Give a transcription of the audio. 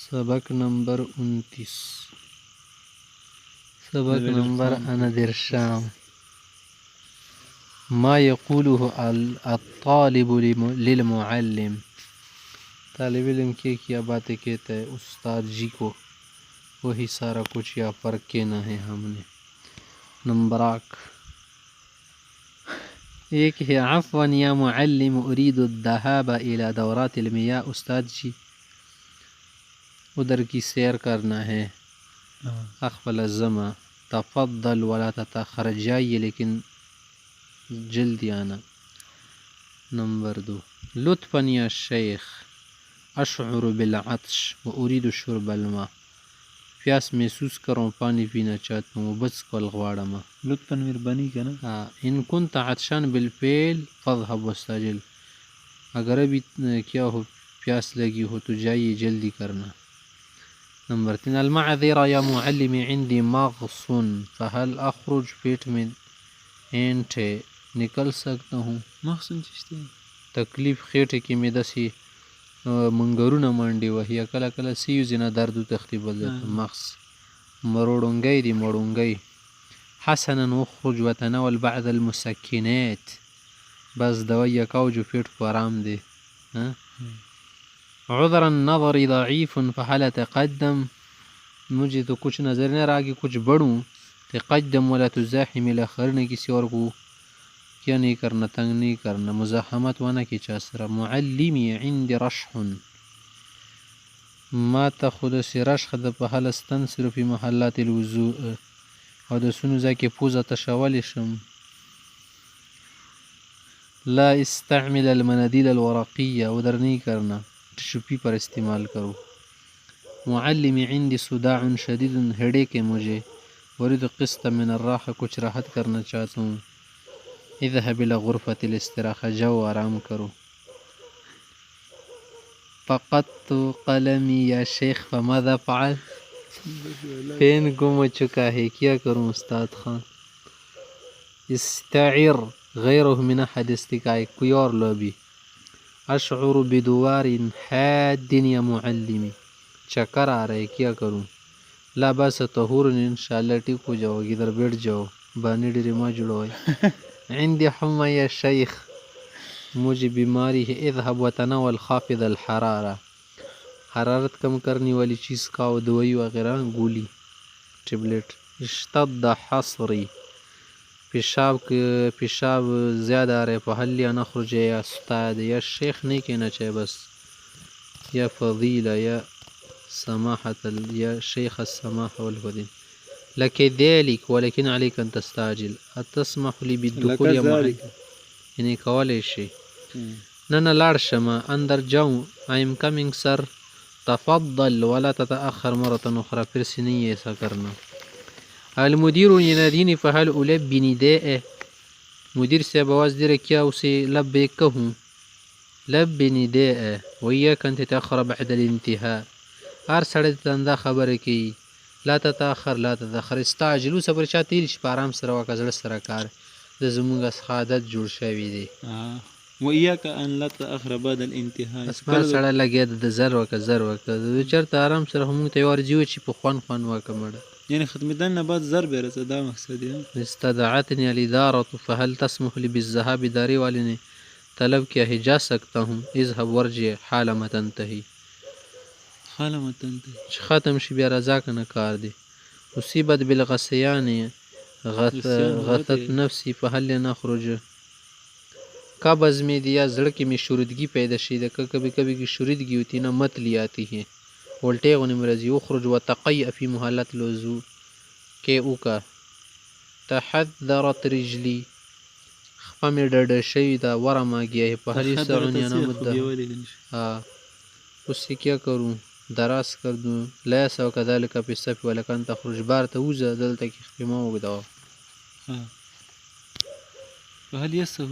سبق نمبر 29. سبق نمبر 29. ما يقوله الطالب للمعلم. طالب علم کیا باتیں کہتا ہے استاد جی کو، وہی سارا کچھ یا فرق کہنا ہے ہم نے. نمبراک ایک ہے عفوا یا معلم اريد الذهاب الى دورات المياه. استاد جی ادھر کی سیر کرنا ہے. اقبل الزما تفضل ولا تتاخر، جائیے لیکن جلدی آنا. نمبر 2 لطفا یا شیخ اشعر بالعطش واريد شرب الماء. پیاس محسوس کروں، پانی پینا چاہتا ہوں، بس کول غواړم. لطفاً مہربانی کرنا. ان كنت عطشان بالفعل فاذهب واستعجل. اگر ابھی کیا ہو پیاس لگی ہو تو جائیے جلدی کرنا. نمبر 3 المعذرة یا معلم عندي مغص فهل اخرج. پیٹ میں اینٹ ہے، نکل سکتا ہوں. مخصن چشتے تکلیف خیٹے کی میں دسی منگرونه منډي وهي کله کله سیوزنه درد و تختیب ولدت مغص مروڑنگی دی مروڑنگی. حسنا اخرج وتناول بعض المسکنات. بس دوائی کاؤ جو پیٹ کو آرام دے. عذرا نظری ضعیف فهل تقدم. مجھے تو کچھ نظر نہ رہا کہ کچھ بڑھوں. تقدم ولا تزاحم الاخرین، کسی اور کو کیا نہیں کرنا، تنگ نہیں کرنا، مزاحمت وانا کی چاسرا. معلمی عند رشح ما تاخذ سی رشح د په حال استنصر فی محلات الوضوء. او د سونو ځکه پوزه تشول شم. لا استعمل المنادیل الورقیه، ادھر نہیں کرنا، ٹشو پیپر استعمال کرو. معلم عندي صداع شدید ہیڈیک ہے مجھے. اريد قسط من الراحه، کچھ راحت کرنا چاہتا ہوں. اذهب الى غرفة الاستراحة، جاؤ آرام کرو. فقدت قلمی یا شیخ فماذا فعل. پین گم ہو چکا ہے، کیا کروں استاد خان. استعر غیرہ من احد استقائی، کوئی اور لو بھی. اشعر بدوار حاد یا معلمی، چکر آ رہے، کیا کروں. لا باس طہور، انشاءاللہ ٹھیک ہو جاؤ گی، ادھر بیٹھ جاؤ، بانی ڈیری ما جڑو. عندي حمى یا شیخ، مجھے بیماری ہے. اذهب وتناول خافض الحرارة، حرارت کم کرنے والی چیز کھاؤ، دوائی وغیرہ، گولی، ٹیبلٹ. اشتد حصری، پیشاب زیادہ آ رہے. فهل یا نخرج یا استاد. یا شیخ نہیں کہنا چاہے بس، یا فضیلہ یا سماحت، یا شیخ السماح والفضیل. لك ذلك ولكن عليك أن تستعجل. أتسمح لي بالدخول يا معلم. یعنی کولای شي. نه لاړ شمه، اندر جاؤں. I am coming sir. تفضل ولا تتأخر مرة أخرى، پھر سے نہیں ایسا کرنا. المدیر يناديني فهل ألبي نداءه. مدیر سے آواز دے رہے، کیا اسے لبیک کہوں. لبی نداءه وإياك أن تتأخر بعد الانتهاء. ہر سڑے تندا خبر کی لا تتاخر لا تتاخر. استعجلوا، صبر چاته لش په آرام سره وکړه، زړه سره کار د زمونږ عادت جوړ شوی دی. وإياك أن لا تتأخر بعد الانتهاء. اسمان سره لګیا د زر وکړه زر وکړه، د چرته آرام سره هم ته یو ورځي چې په خوان وکړه مړه. یعنی ختمیدن نه بعد زر به رسه، دا مقصد دی. استدعتني الإدارة فهل تسمح لي بالذهاب. ادارے والے نے طلب کیا ہے، جا سکتا ہوں. اذهب ورجع حال ما تنتهي، حال ما تنتهي، ختم شي بیا رضا کنه کار دی. اصیبت بالغثیان غثت نفسی فهل نخرج. قبض میں دیا زڑ کی میں شوردگی پیدا شیدہ، کبھی کبھی کی شوردگی ہوتی نا مت لی آتی ہے. الٹے غنی مرضی. اخرج وتقیع فی محلات الوضوء، کہ اوکا. تحذرت رجلی، خفا میں ڈرڈ شویدہ، ورم آ گیا ہے. پہلی سعنی انا مدہ، اس سے کیا کروں، دراز کر دوں. لیس وکذالک فی الصف ولکن تخرج. بار توزہ دلتا کی خفیمہ وگداؤ. فهل يسه